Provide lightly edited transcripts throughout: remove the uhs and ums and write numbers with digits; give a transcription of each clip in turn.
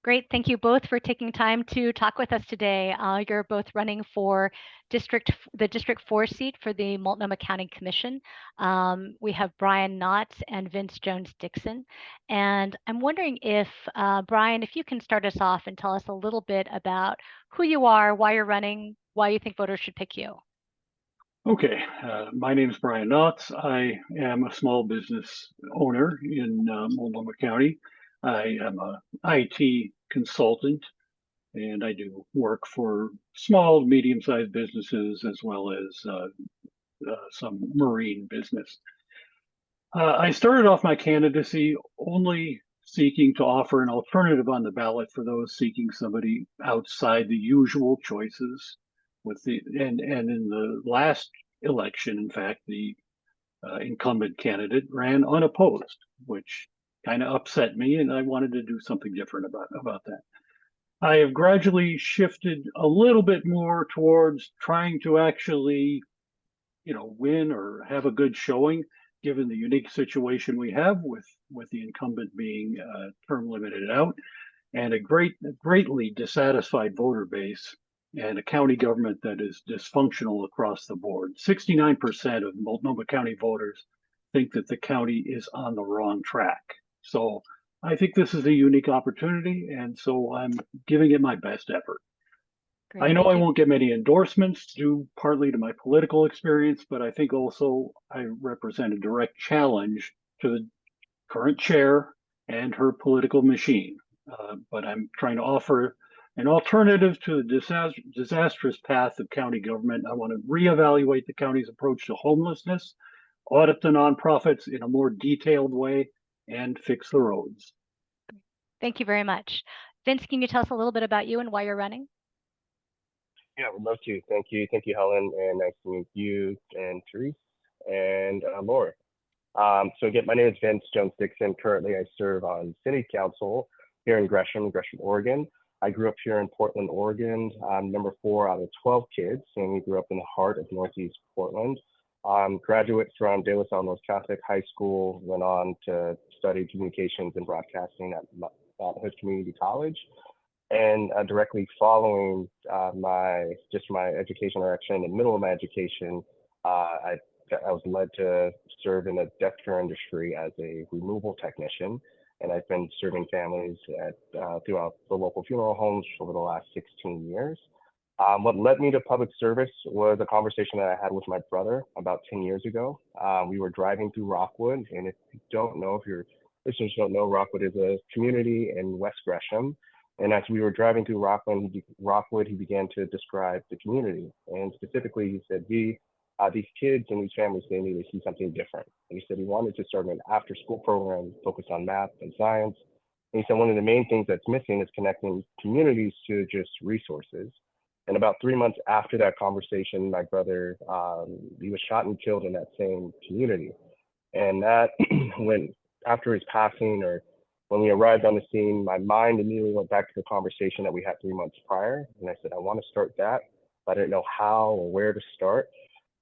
Great. Thank you both for taking time to talk with us today. You're both running for the District 4 seat for the Multnomah County Commission. We have Brian Knotts and Vince Jones-Dixon. And I'm wondering if, Brian, if you can start us off and tell us a little bit about who you are, why you're running, why you think voters should pick you. Okay, my name is Brian Knotts. I am a small business owner in Multnomah County. I am an IT consultant, and I do work for small, medium-sized businesses as well as some marine business. I started off my candidacy only seeking to offer an alternative on the ballot for those seeking somebody outside the usual choices. And in the last election, in fact, the incumbent candidate ran unopposed, which kind of upset me, and I wanted to do something different about that. I have gradually shifted a little bit more towards trying to actually, win or have a good showing, given the unique situation we have with the incumbent being term limited out, and a greatly dissatisfied voter base, and a county government that is dysfunctional across the board. 69% of Multnomah County voters think that the county is on the wrong track. So I think this is a unique opportunity, and so I'm giving it my best effort. Great, I know I won't get many endorsements due partly to my political experience, but I think also I represent a direct challenge to the current chair and her political machine. But I'm trying to offer an alternative to the disastrous path of county government. I want to reevaluate the county's approach to homelessness, audit the nonprofits in a more detailed way, and fix the roads. Thank you very much. Vince, can you tell us a little bit about you and why you're running? Yeah, would love to. Thank you, Helen, and nice to meet you and Therese and Laura. So again, my name is Vince Jones-Dixon. Currently, I serve on City Council here in Gresham, Oregon. I grew up here in Portland, Oregon. I'm number 4 out of 12 kids, and we grew up in the heart of Northeast Portland. Graduate from De La Salle North Catholic High School, went on to study communications and broadcasting at Hood Community College. And directly following my education direction in the middle of my education, I was led to serve in the death care industry as a removal technician, and I've been serving families throughout the local funeral homes over the last 16 years. What led me to public service was a conversation that I had with my brother about 10 years ago. We were driving through Rockwood, and if your listeners don't know, Rockwood is a community in West Gresham. And as we were driving through Rockwood, he began to describe the community. And specifically, he said, these kids and these families, they need to see something different. And he said he wanted to start an after-school program focused on math and science. And he said one of the main things that's missing is connecting communities to just resources. And about 3 months after that conversation, my brother, he was shot and killed in that same community. And that, after his passing, or when we arrived on the scene, my mind immediately went back to the conversation that we had 3 months prior. And I said, I want to start that, but I didn't know how or where to start.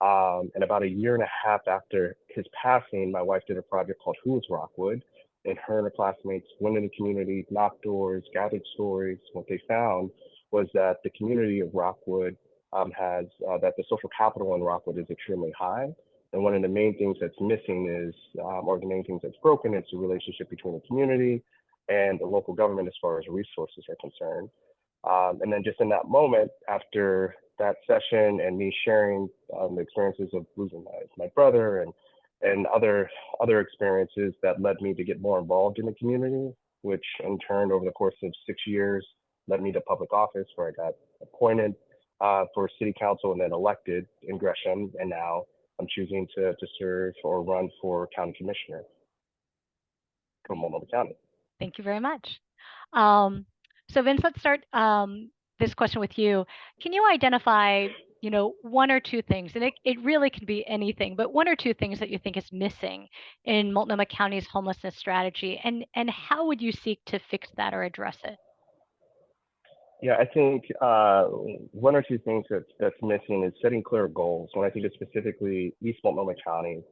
And about a year and a half after his passing, my wife did a project called Who is Rockwood? And her and her classmates went in the community, knocked doors, gathered stories. What they found was that the community of Rockwood that the social capital in Rockwood is extremely high. And one of the main things that's missing is, or the main things that's broken, is the relationship between the community and the local government as far as resources are concerned. And then just in that moment, after that session and me sharing the experiences of losing my brother and other experiences, that led me to get more involved in the community, which in turn over the course of 6 years led me to public office, where I got appointed for city council and then elected in Gresham, and now I'm choosing to serve or run for county commissioner from Multnomah County. Thank you very much. So Vince, let's start this question with you. Can you identify, one or two things, and it really can be anything, but one or two things that you think is missing in Multnomah County's homelessness strategy, and how would you seek to fix that or address it? Yeah, I think one or two things that's missing is setting clear goals. When I think of specifically East Multnomah County,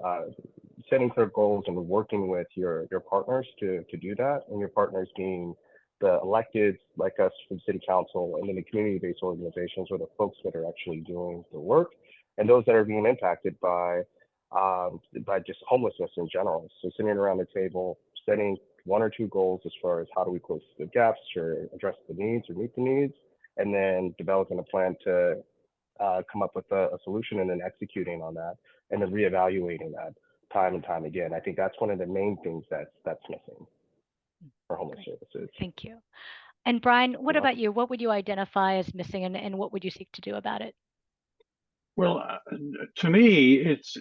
setting clear goals and working with your partners to do that, and your partners being the electeds like us from city council, and then the community-based organizations are the folks that are actually doing the work, and those that are being impacted by just homelessness in general. So sitting around the table, setting 1 or 2 goals as far as how do we close the gaps or address the needs or meet the needs, and then developing a plan to come up with a solution and then executing on that, and then reevaluating that time and time again. I think that's one of the main things that's missing for homeless services. Thank you. And Brian, what about you? What would you identify as missing, and what would you seek to do about it? Well, to me, it's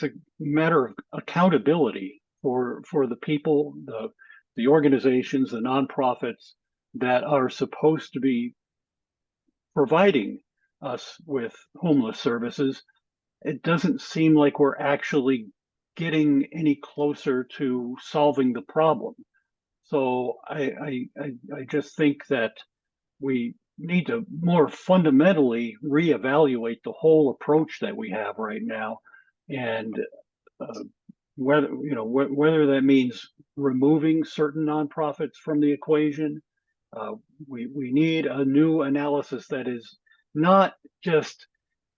a matter of accountability for the people, the organizations, the nonprofits that are supposed to be providing us with homeless services. It doesn't seem like we're actually getting any closer to solving the problem. So I just think that we need to more fundamentally reevaluate the whole approach that we have right now, and whether that means removing certain nonprofits from the equation. We need a new analysis that is not just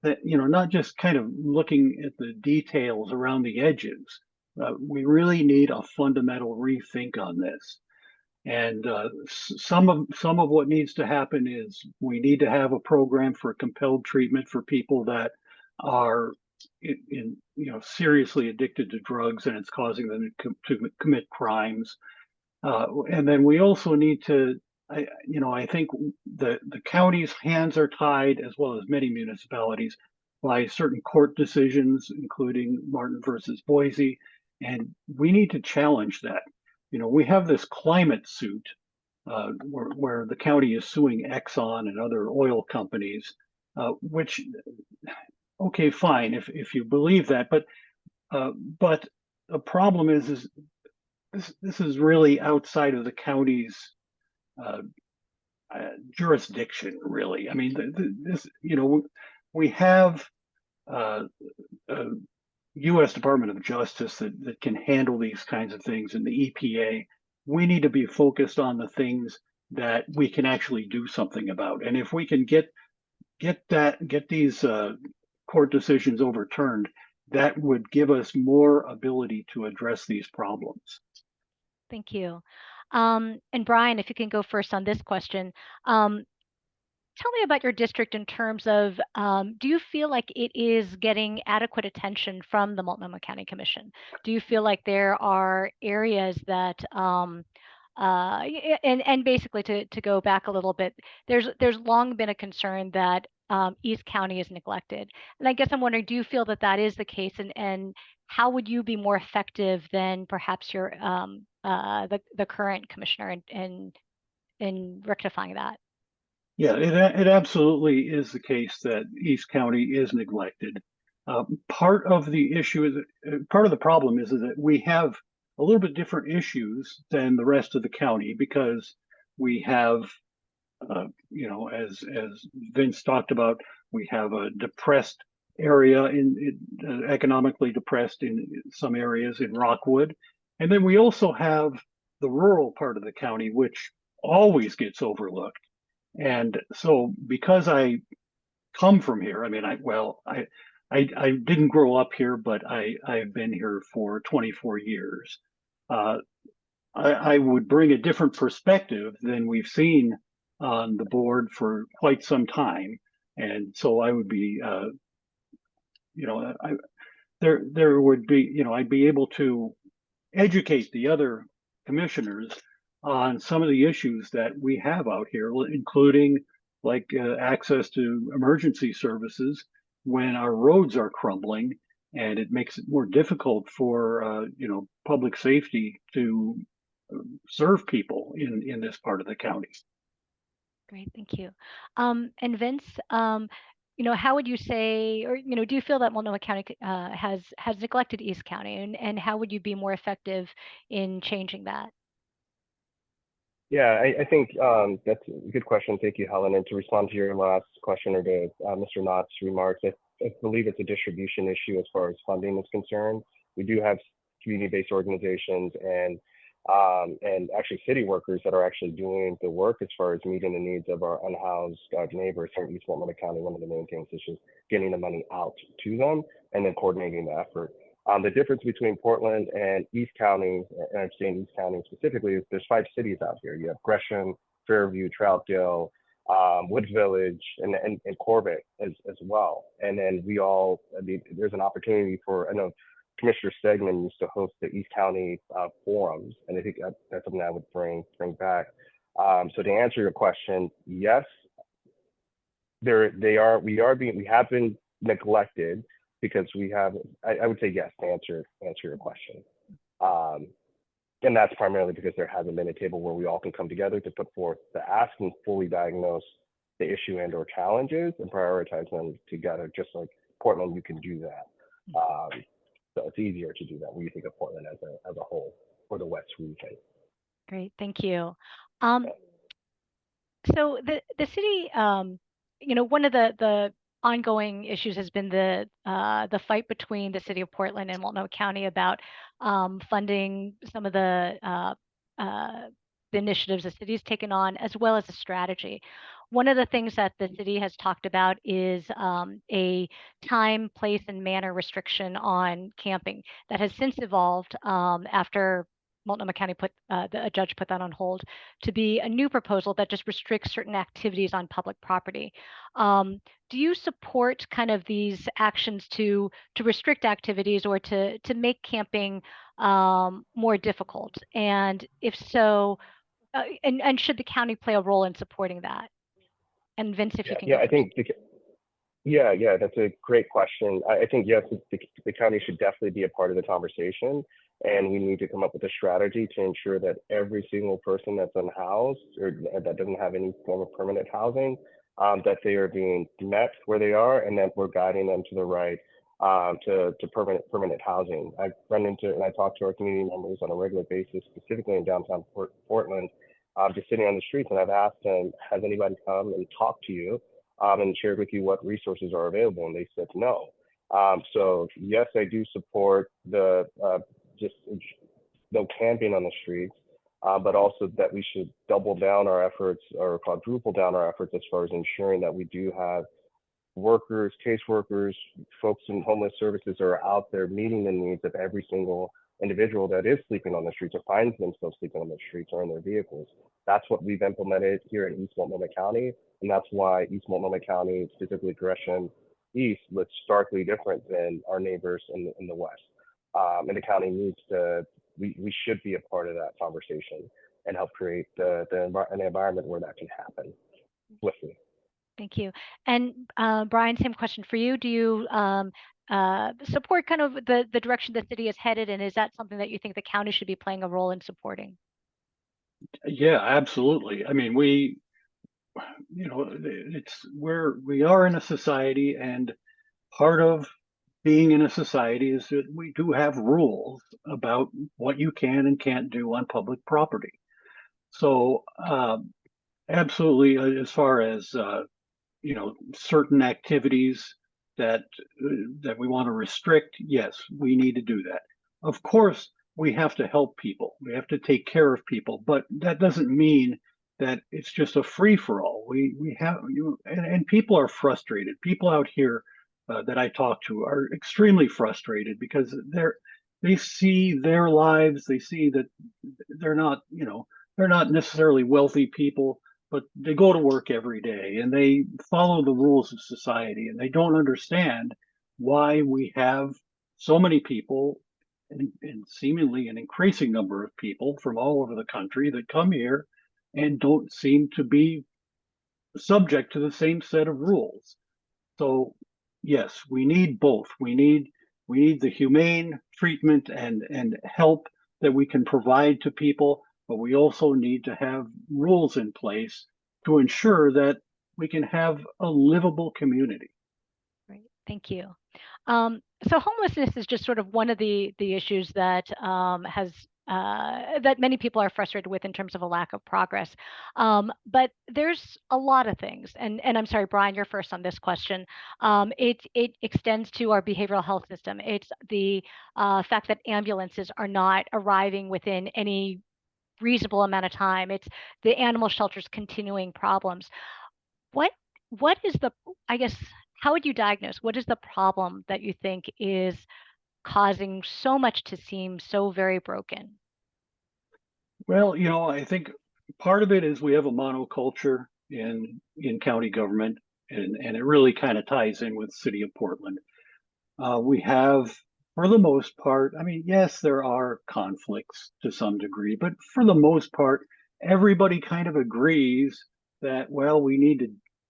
not just kind of looking at the details around the edges. We really need a fundamental rethink on this. And some of what needs to happen is we need to have a program for compelled treatment for people that are seriously addicted to drugs, and it's causing them to commit crimes. And then we also need to, I think the county's hands are tied, as well as many municipalities, by certain court decisions, including Martin versus Boise, and we need to challenge that. We have this climate suit where the county is suing Exxon and other oil companies, which, okay, fine, if you believe that, but the problem is this is really outside of the county's jurisdiction, really. I mean, we have a U.S. Department of Justice that can handle these kinds of things, and the EPA. We need to be focused on the things that we can actually do something about. And if we can get these court decisions overturned, that would give us more ability to address these problems. Thank you. And Brian, if you can go first on this question. Tell me about your district in terms of, do you feel like it is getting adequate attention from the Multnomah County Commission? Do you feel like there are areas that, and basically to go back a little bit, there's long been a concern that East County is neglected. And I guess I'm wondering, do you feel that that is the case, and how would you be more effective than perhaps your the current commissioner in rectifying that? Yeah, it absolutely is the case that East County is neglected. Part of the issue is part of the problem is that we have a little bit different issues than the rest of the county, because we have, as Vince talked about, we have a depressed area economically depressed in some areas in Rockwood, and then we also have the rural part of the county, which always gets overlooked. And so, because I come from here, I mean, I didn't grow up here, but I've been here for 24 years. I would bring a different perspective than we've seen on the board for quite some time, and so I would be, there would be, I'd be able to educate the other commissioners on some of the issues that we have out here, including like access to emergency services when our roads are crumbling, and it makes it more difficult for public safety to serve people in this part of the county. Great, thank you. And Vince, how would you say, or do you feel that Multnomah County has neglected East County, and how would you be more effective in changing that? Yeah, I think that's a good question. Thank you, Helen. And to respond to your last question, or to Mr. Knott's remarks, I believe it's a distribution issue as far as funding is concerned. We do have community-based organizations and and actually city workers that are actually doing the work as far as meeting the needs of our unhoused neighbors here in East Multnomah County. One of the main things is just getting the money out to them and then coordinating the effort. The difference between Portland and East County, and I'm saying East County specifically, is there's 5 cities out here. You have Gresham, Fairview, Troutdale, Wood Village, and Corbett as well. And then there's an opportunity for, I know Commissioner Stegman used to host the East County forums, and I think that's something I would bring back. So to answer your question, yes, we have been neglected because we have. I would say yes to answer your question, and that's primarily because there hasn't been a table where we all can come together to put forth the ask and fully diagnose the issue and/or challenges and prioritize them together. Just like Portland, you can do that. So it's easier to do that when you think of Portland as a whole, or the West region. Great, thank you. So the city, one of the ongoing issues has been the fight between the city of Portland and Multnomah County about funding some of the initiatives the city's taken on, as well as a strategy. One of the things that the city has talked about is a time, place, and manner restriction on camping that has since evolved after Multnomah County a judge put that on hold, to be a new proposal that just restricts certain activities on public property. Do you support kind of these actions to restrict activities or to make camping more difficult? And if so, and should the county play a role in supporting that? And Vince, if you can. Yeah, I think. Yeah, that's a great question. I think yes, the county should definitely be a part of the conversation, and we need to come up with a strategy to ensure that every single person that's unhoused or that doesn't have any form of permanent housing, that they are being met where they are, and that we're guiding them to the right to permanent housing. I run into and I talk to our community members on a regular basis, specifically in downtown Portland, just sitting on the streets, and I've asked them, has anybody come and talked to you and shared with you what resources are available? And they said no. So yes, I do support the just no camping on the streets, but also that we should double down our efforts or quadruple down our efforts as far as ensuring that we do have workers, caseworkers, folks in homeless services are out there meeting the needs of every single individual that is sleeping on the streets or finds themselves sleeping on the streets or in their vehicles. That's what we've implemented here in East Multnomah County, and that's why East Multnomah County, specifically Gresham East, looks starkly different than our neighbors in the West. And the county needs to, we should be a part of that conversation and help create an environment where that can happen swiftly. Thank you. And Brian, same question for you. Do you support kind of the direction the city is headed, and is that something that you think the county should be playing a role in supporting? Yeah, absolutely. I mean, we are in a society, and part of being in a society is that we do have rules about what you can and can't do on public property. So absolutely, as far as certain activities that we want to restrict, yes, we need to do that. Of course, we have to help people. We have to take care of people, but that doesn't mean that it's just a free-for-all. We have and people are frustrated. People out here that I talk to are extremely frustrated because they see their lives. They see that they're not necessarily wealthy people, but they go to work every day and they follow the rules of society, and they don't understand why we have so many people and seemingly an increasing number of people from all over the country that come here and don't seem to be subject to the same set of rules. So yes, we need both. We need the humane treatment and help that we can provide to people, but we also need to have rules in place to ensure that we can have a livable community. Great, thank you. So homelessness is just sort of one of the issues that that many people are frustrated with in terms of a lack of progress. But there's a lot of things, and I'm sorry, Brian, you're first on this question. It extends to our behavioral health system. It's the fact that ambulances are not arriving within any reasonable amount of time. It's the animal shelter's continuing problems. What is the, I guess, how would you diagnose, what is the problem that you think is causing so much to seem so very broken? Well, I think part of it is we have a monoculture in county government, and it really kind of ties in with City of Portland. We have, for the most part, I mean, yes, there are conflicts to some degree, but for the most part, everybody kind of agrees that, well, we need to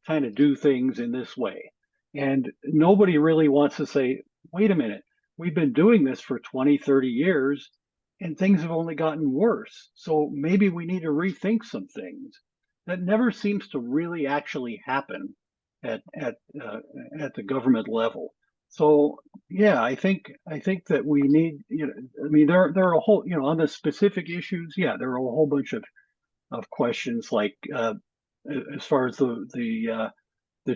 kind of do things in this way. And nobody really wants to say, wait a minute, we've been doing this for 20, 30 years, and things have only gotten worse. So maybe we need to rethink some things. That never seems to really actually happen at at at the government level. So yeah, I think that we need, I mean, there are a whole, on the specific issues, yeah, there are a whole bunch of questions like as far as the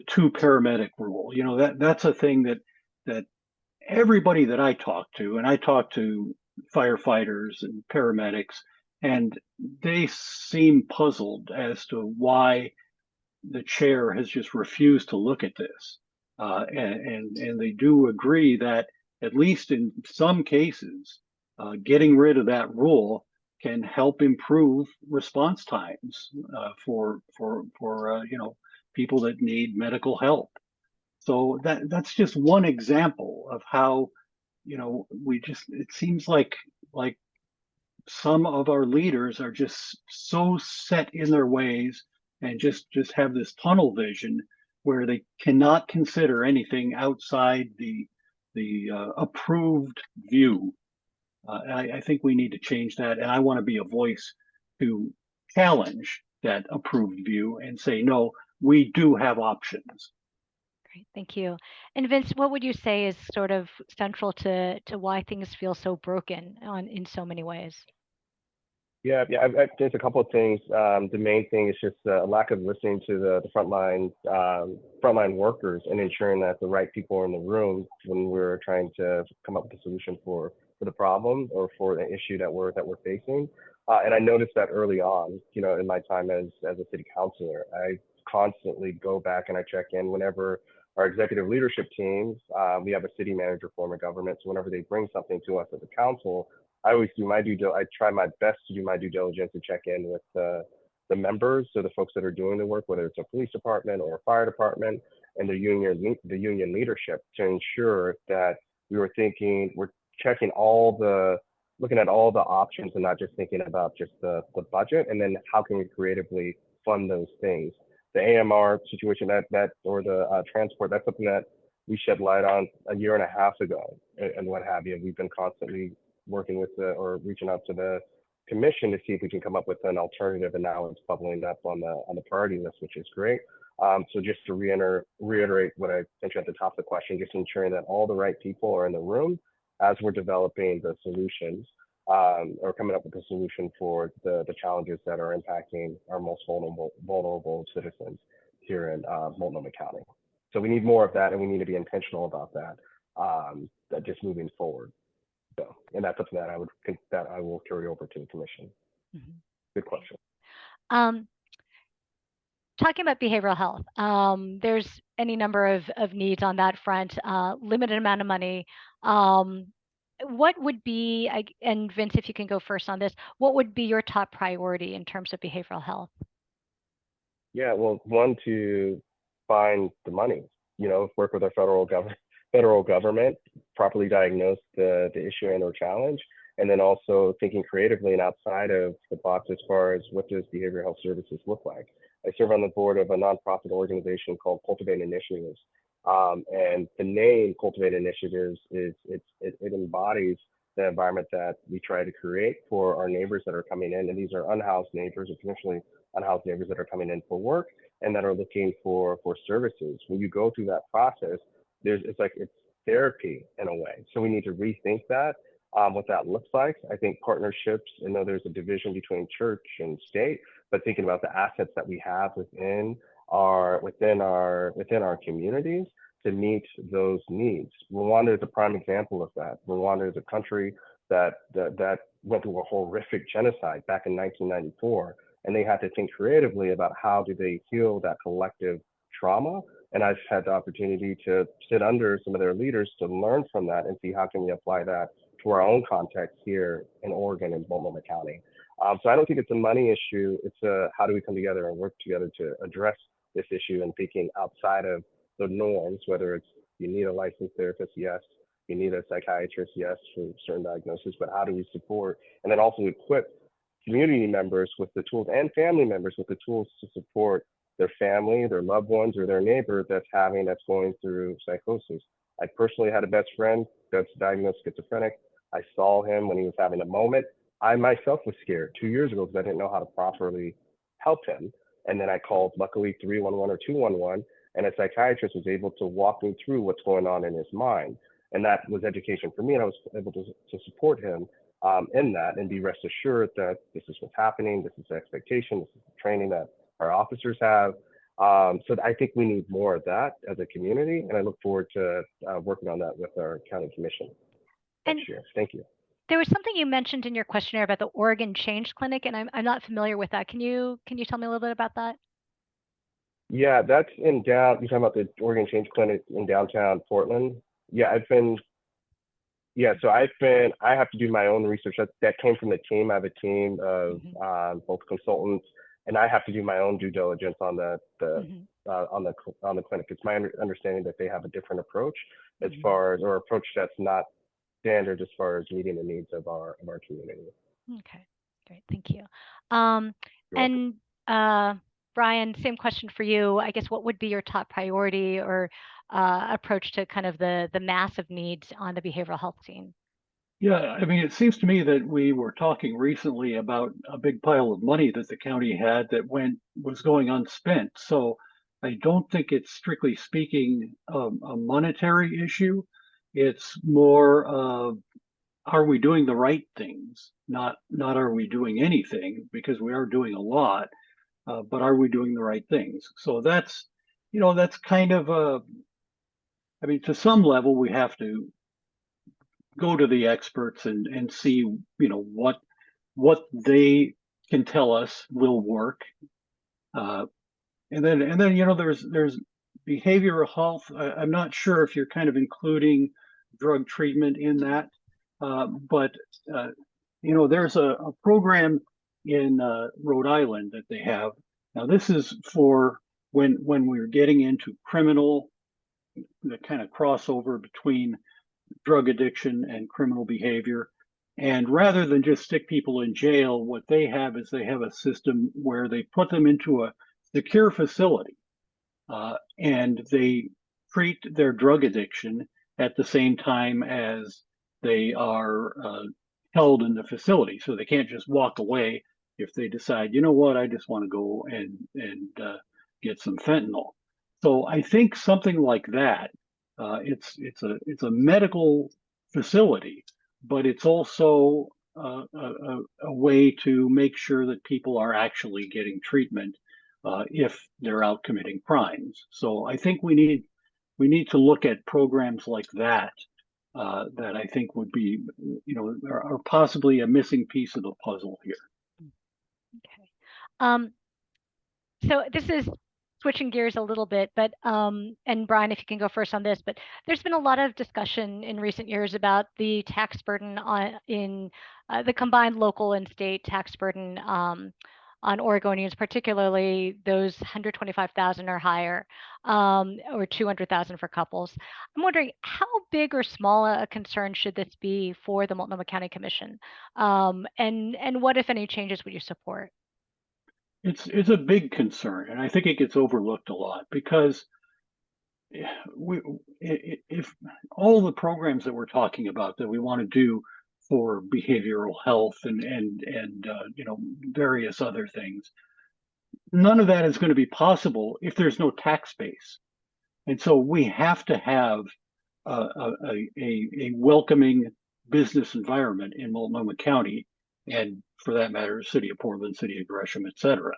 two paramedic rule. That's a thing that everybody that I talk to, and I talk to firefighters and paramedics, and they seem puzzled as to why the chair has just refused to look at this. And they do agree that, at least in some cases, getting rid of that rule can help improve response times for people that need medical help. So that's just one example of how, it seems like some of our leaders are just so set in their ways and just have this tunnel vision where they cannot consider anything outside the approved view. I think we need to change that, and I want to be a voice to challenge that approved view and say, no, we do have options. Great, thank you. And Vince, what would you say is sort of central to why things feel so broken in so many ways? There's a couple of things. The main thing is just a lack of listening to the frontline workers and ensuring that the right people are in the room when we're trying to come up with a solution for the problem or for the issue that we're facing. And I noticed that early on, in my time as a city councilor, I constantly go back and I check in whenever our executive leadership teams, we have a city manager form of government. So whenever they bring something to us as a council, I always do I try my best to do my due diligence to check in with the members, so the folks that are doing the work, whether it's a police department or a fire department, and the union leadership, to ensure that we're checking looking at all the options and not just thinking about just the budget, and then how can we creatively fund those things. The AMR situation or the transport, that's something that we shed light on a year and a half ago and what have you. We've been constantly working with or reaching out to the commission to see if we can come up with an alternative, and now it's bubbling up on the priority list, which is great. So just to reiterate what I mentioned at the top of the question, just ensuring that all the right people are in the room as we're developing the solutions or coming up with a solution for the challenges that are impacting our most vulnerable citizens here in Multnomah County. So we need more of that, and we need to be intentional about that just moving forward. So, and that's something that I will carry over to the commission. Mm-hmm. Good question. Talking about behavioral health, there's any number of needs on that front, limited amount of money. What would be, and Vince, if you can go first on this, what would be your top priority in terms of behavioral health? Yeah, well, one, to find the money, work with our federal government, properly diagnose the issue and or challenge, and then also thinking creatively and outside of the box as far as what does behavioral health services look like. I serve on the board of a nonprofit organization called Cultivate Initiatives, and the name Cultivate Initiatives it embodies the environment that we try to create for our neighbors that are coming in, and these are unhoused neighbors or potentially unhoused neighbors that are coming in for work and that are looking for services. When you go through that process, it's therapy in a way. So we need to rethink that, what that looks like. I think partnerships, I know there's a division between church and state, but thinking about the assets that we have within our communities to meet those needs. Rwanda is a prime example of that. Rwanda is a country that went through a horrific genocide back in 1994, and they had to think creatively about how do they heal that collective trauma. And I've had the opportunity to sit under some of their leaders to learn from that and see how can we apply that to our own context here in Oregon and Multnomah County. So I don't think it's a money issue. It's a how do we come together and work together to address this issue and thinking outside of the norms, whether it's you need a licensed therapist, yes, you need a psychiatrist, yes, for certain diagnoses, but how do we support and then also equip community members with the tools and family members with the tools to support their family, their loved ones, or their neighbor that's going through psychosis. I personally had a best friend that's diagnosed schizophrenic. I saw him when he was having a moment. I myself was scared 2 years ago because I didn't know how to properly help him. And then I called, luckily, 311 or 211, and a psychiatrist was able to walk me through what's going on in his mind. And that was education for me, and I was able to support him in that and be rest assured that this is what's happening, this is the expectation, this is the training that our officers have. So I think we need more of that as a community, and I look forward to working on that with our county commission next year. Thank you. There was something you mentioned in your questionnaire about the Oregon Change Clinic, and I'm not familiar with that. Can you tell me a little bit about that? Yeah, that's you're talking about the Oregon Change Clinic in downtown Portland. Yeah, I have to do my own research. That came from the team. I have a team of both consultants, and I have to do my own due diligence on the clinic. It's my understanding that they have a different approach as far as, or approach that's not standard as far as meeting the needs of our community. Okay, great, thank you. And Brian, same question for you. I guess what would be your top priority or approach to kind of the massive needs on the behavioral health scene? Yeah, I mean, it seems to me that we were talking recently about a big pile of money that the county had that was going unspent. So I don't think it's strictly speaking a monetary issue. It's more of, are we doing the right things? Not are we doing anything, because we are doing a lot, but are we doing the right things? So that's kind of I mean, to some level, we have to go to the experts and see, what they can tell us will work. And then, there's behavioral health. I'm not sure if you're kind of including drug treatment in that, but there's a program in Rhode Island that they have. Now, this is for when we're getting into the kind of crossover between drug addiction and criminal behavior. And rather than just stick people in jail, what they have is they have a system where they put them into a secure facility, and they treat their drug addiction at the same time as they are held in the facility. So they can't just walk away if they decide, you know what, I just want to go and get some fentanyl. So I think something like that. It's a medical facility, but it's also a way to make sure that people are actually getting treatment if they're out committing crimes. So I think we need to look at programs like that that I think would be, are possibly a missing piece of the puzzle here. Okay. So this is switching gears a little bit, but and Brian, if you can go first on this, but there's been a lot of discussion in recent years about the tax burden in the combined local and state tax burden on Oregonians, particularly those 125,000 or higher, or 200,000 for couples. I'm wondering how big or small a concern should this be for the Multnomah County Commission, and what, if any, changes would you support? It's a big concern, and I think it gets overlooked a lot because if all the programs that we're talking about that we want to do for behavioral health and various other things, none of that is going to be possible if there's no tax base. And so we have to have a welcoming business environment in Multnomah County, and for that matter, city of Portland, city of Gresham, et cetera.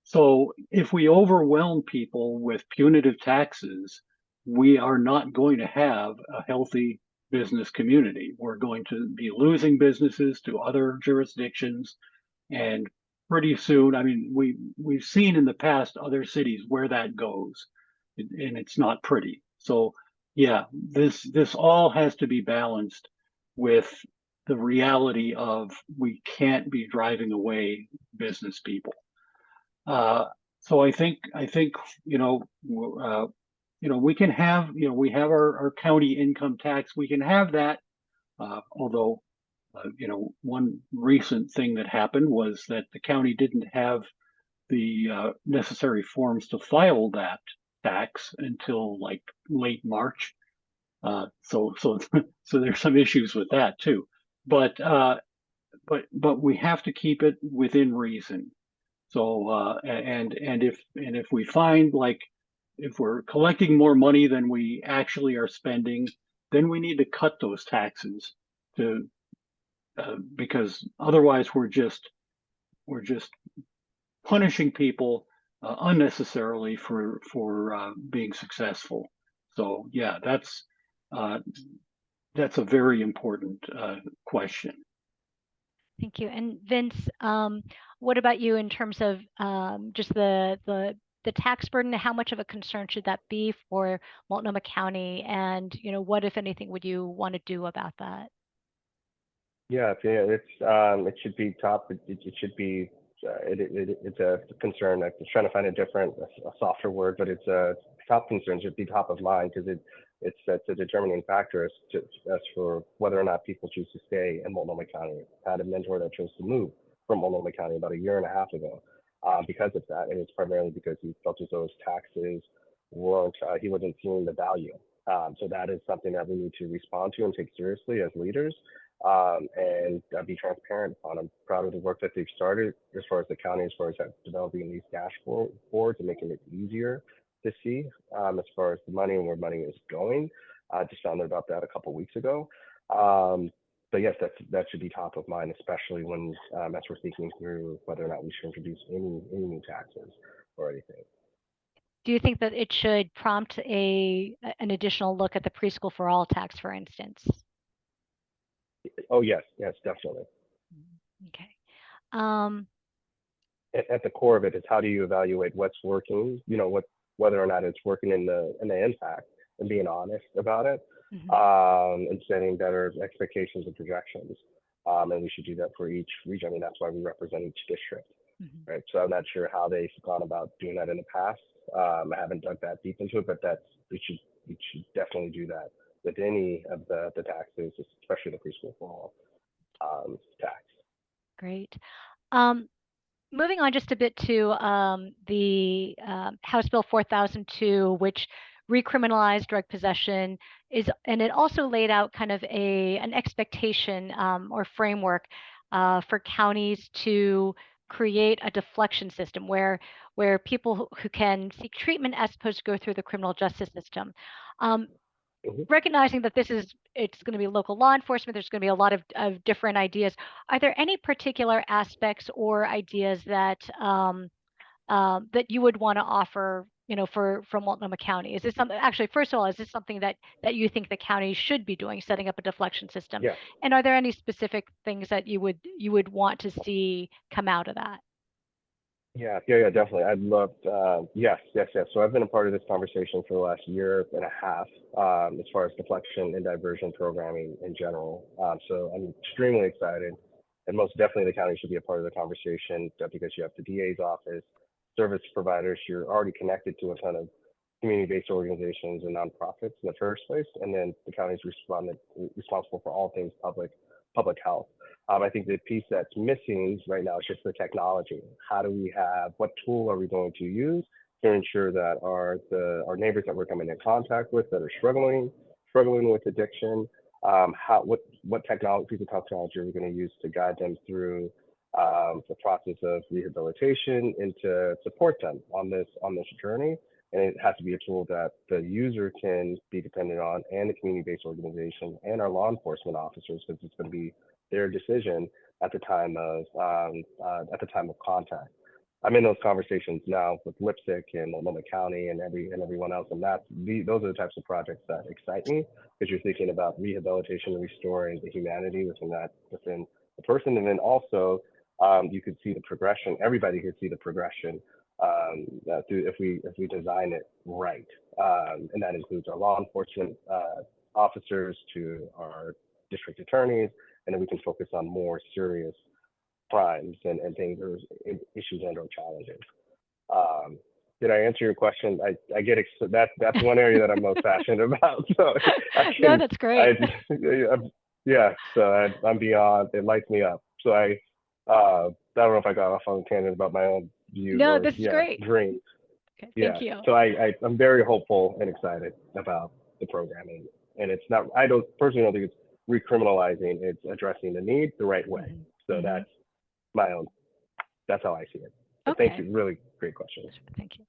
So if we overwhelm people with punitive taxes, we are not going to have a healthy business community. We're going to be losing businesses to other jurisdictions, and pretty soon, I mean, we've seen in the past other cities where that goes, and it's not pretty. So yeah, this all has to be balanced with the reality of we can't be driving away business people. So I think we can have, we have our county income tax. We can have that, although one recent thing that happened was that the county didn't have the necessary forms to file that tax until like late March. So so there's some issues with that too. But we have to keep it within reason. So and if we find, like, if we're collecting more money than we actually are spending, then we need to cut those taxes to because otherwise we're just punishing people unnecessarily for being successful. So yeah, that's a very important question. Thank you. And Vince, what about you in terms of just the tax burden? How much of a concern should that be for Multnomah County? And what, if anything, would you want to do about that? Yeah, it should be top. It should be. It's a concern. I'm trying to find a softer word, but it's a top concern. Should be top of mind because it's a determining factor as for whether or not people choose to stay in Multnomah County. I had a mentor that chose to move from Multnomah County about 1.5 years ago because of that, and it's primarily because he felt as though his taxes weren't. He wasn't seeing the value. So that is something that we need to respond to and take seriously as leaders. And be transparent on. I'm proud of the work that they've started as far as the county, as far as developing these dashboards and making it easier to see as far as the money and where money is going. Just found out about that a couple weeks ago. But yes, that should be top of mind, especially when as we're thinking through whether or not we should introduce any new taxes or anything. Do you think that it should prompt an additional look at the preschool for all tax, for instance? Oh yes, definitely. Okay. At the core of it is how do you evaluate what's working, whether or not it's working in the impact, and being honest about it, and setting better expectations and projections. And we should do that for each region. I mean, that's why we represent each district, right? So I'm not sure how they've gone about doing that in the past. I haven't dug that deep into it, but we should definitely do that with any of the taxes, especially the preschool for all tax. Great. Moving on just a bit to the House Bill 4002, which recriminalized drug possession, and it also laid out kind of an expectation or framework for counties to create a deflection system where people who can seek treatment as opposed to go through the criminal justice system. Recognizing that it's going to be local law enforcement, there's going to be a lot of different ideas. Are there any particular aspects or ideas that that you would want to offer, from Multnomah County? Is this something, actually, first of all, is this something that you think the county should be doing, setting up a deflection system? Yeah. And are there any specific things that you would want to see come out of that? Yeah, definitely. I'd love, yes. So I've been a part of this conversation for the last 1.5 years, as far as deflection and diversion programming in general. So I'm extremely excited, and most definitely the county should be a part of the conversation because you have the DA's office, service providers. You're already connected to a ton of community-based organizations and nonprofits in the first place, and then the county is responsible for all things public health. I think the piece that's missing right now is just the technology. What tool are we going to use to ensure that our neighbors that we're coming in contact with that are struggling with addiction, what piece of technology are we going to use to guide them through the process of rehabilitation and to support them on this journey? And it has to be a tool that the user can be dependent on, and the community-based organization and our law enforcement officers, because it's going to be their decision at the time of contact. I'm in those conversations now with Lipstick and Multnomah County and everyone else, and those are the types of projects that excite me, because you're thinking about rehabilitation and restoring the humanity within the person, and then also you could see the progression. Everybody could see the progression if we design it right, and that includes our law enforcement officers to our district attorneys, and then we can focus on more serious crimes and things or issues and or challenges. Did I answer your question? I get that's one area that I'm most passionate about. So no, that's great. Yeah, so I'm beyond. It lights me up. So I don't know if I got off on a tangent about my own view. No, this is great. Dreams. Okay, thank you. So I'm very hopeful and excited about the programming, and it's not. I personally don't think it's recriminalizing. It's addressing the need the right way. So that's how I see it. Okay. Thank you. Really great question. Thank you.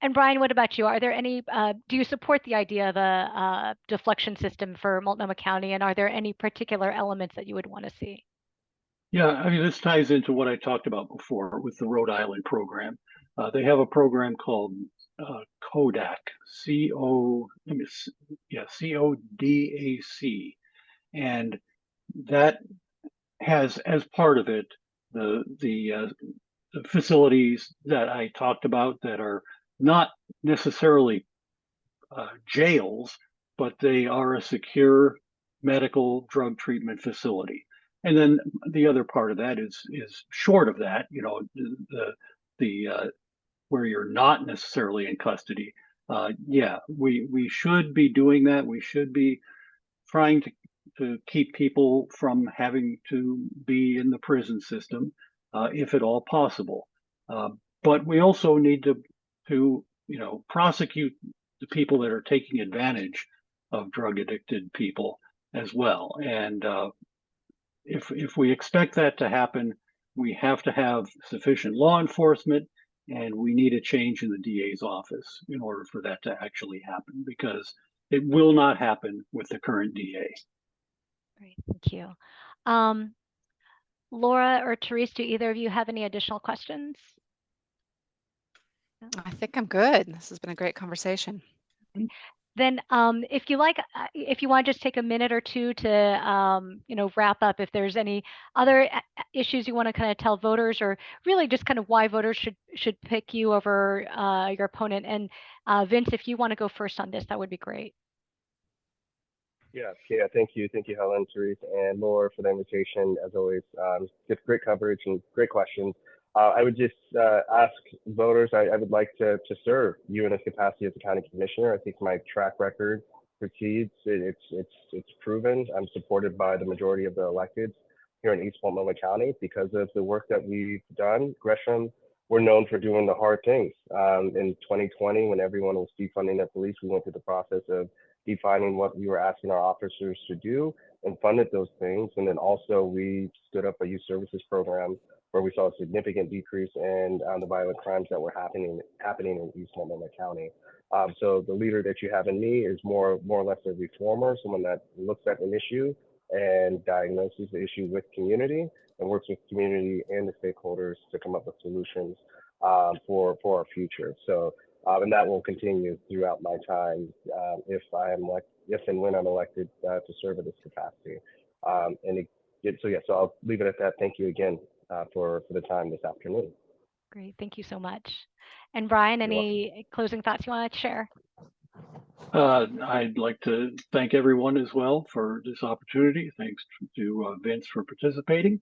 And Brian, what about you? Are there any, do you support the idea of a deflection system for Multnomah County, and are there any particular elements that you would want to see? Yeah, I mean, this ties into what I talked about before with the Rhode Island program. They have a program called CODAC, CODAC, and that has as part of it the facilities that I talked about that are not necessarily jails, but they are a secure medical drug treatment facility. And then the other part of that is short of that, you know, the where you're not necessarily in custody. Yeah, we should be doing that. We should be trying to keep people from having to be in the prison system, if at all possible. But we also need to prosecute the people that are taking advantage of drug addicted people as well. And if we expect that to happen, we have to have sufficient law enforcement, and we need a change in the DA's office in order for that to actually happen, because it will not happen with the current DA. Great, thank you. Laura or Therese, do either of you have any additional questions? I think I'm good. This has been a great conversation. Then if you like, if you want to just take a minute or two to, wrap up, if there's any other issues you want to kind of tell voters, or really just kind of why voters should pick you over your opponent. And Vince, if you want to go first on this, that would be great. Yeah, thank you, Helen, Therese, and Laura for the invitation. As always, it's great coverage and great questions. I would just ask voters, I would like to serve you in a capacity as a county commissioner. I think my track record precedes, it's proven. I'm supported by the majority of the electeds here in East Multnomah County because of the work that we've done. Gresham, we're known for doing the hard things. In 2020, when everyone was defunding the police, we went through the process of defining what we were asking our officers to do and funded those things. And then also we stood up a youth services program where we saw a significant decrease in the violent crimes that were happening in East Multnomah County. So the leader that you have in me is more or less a reformer, someone that looks at an issue and diagnoses the issue with community and works with community and the stakeholders to come up with solutions for our future. So and that will continue throughout my time if and when I'm elected to serve in this capacity. So I'll leave it at that. Thank you again for the time this afternoon. Great, thank you so much. And Brian, any closing thoughts you want to share? I'd like to thank everyone as well for this opportunity. Thanks to Vince for participating.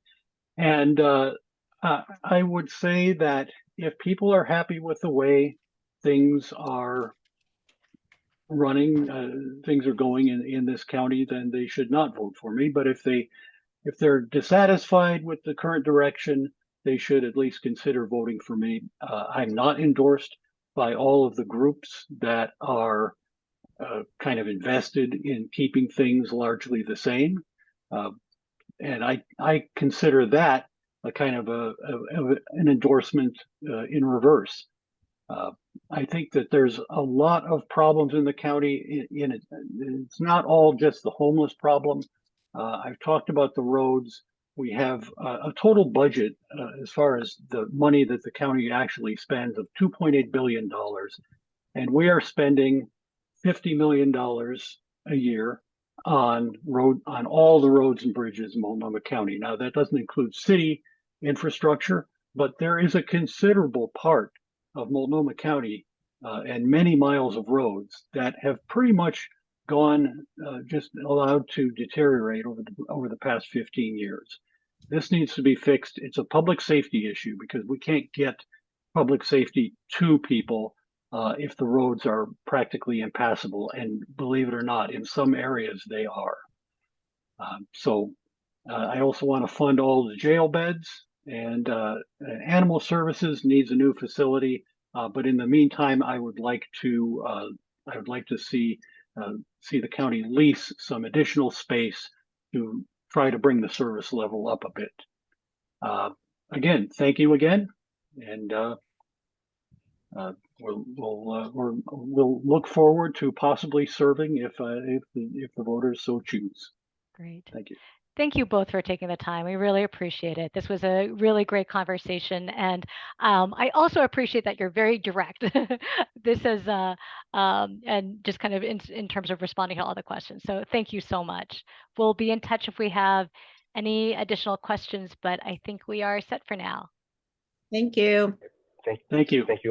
And I would say that if people are happy with the way things are running, things are going in this county, then they should not vote for me. But if they're dissatisfied with the current direction, they should at least consider voting for me. I'm not endorsed by all of the groups that are kind of invested in keeping things largely the same. And I consider that a kind of an endorsement in reverse. I think that there's a lot of problems in the county. It's not all just the homeless problem. I've talked about the roads. we have a total budget as far as the money that the county actually spends of $2.8 billion. And we are spending $50 million a year on all the roads and bridges in Multnomah County. Now, that doesn't include city infrastructure, but there is a considerable part of Multnomah County and many miles of roads that have pretty much gone just allowed to deteriorate over the past 15 years. This needs to be fixed. It's a public safety issue because we can't get public safety to people if the roads are practically impassable. And believe it or not, in some areas they are. I also want to fund all the jail beds, and animal services needs a new facility. But in the meantime, I would like to see the county lease some additional space to try to bring the service level up a bit. Again, thank you again, and we'll look forward to possibly serving if the voters so choose. Great. Thank you. Thank you both for taking the time. We really appreciate it. This was a really great conversation. And I also appreciate that you're very direct. This is, and just kind of in terms of responding to all the questions. So thank you so much. We'll be in touch if we have any additional questions, but I think we are set for now. Thank you. Thank you. Thank you.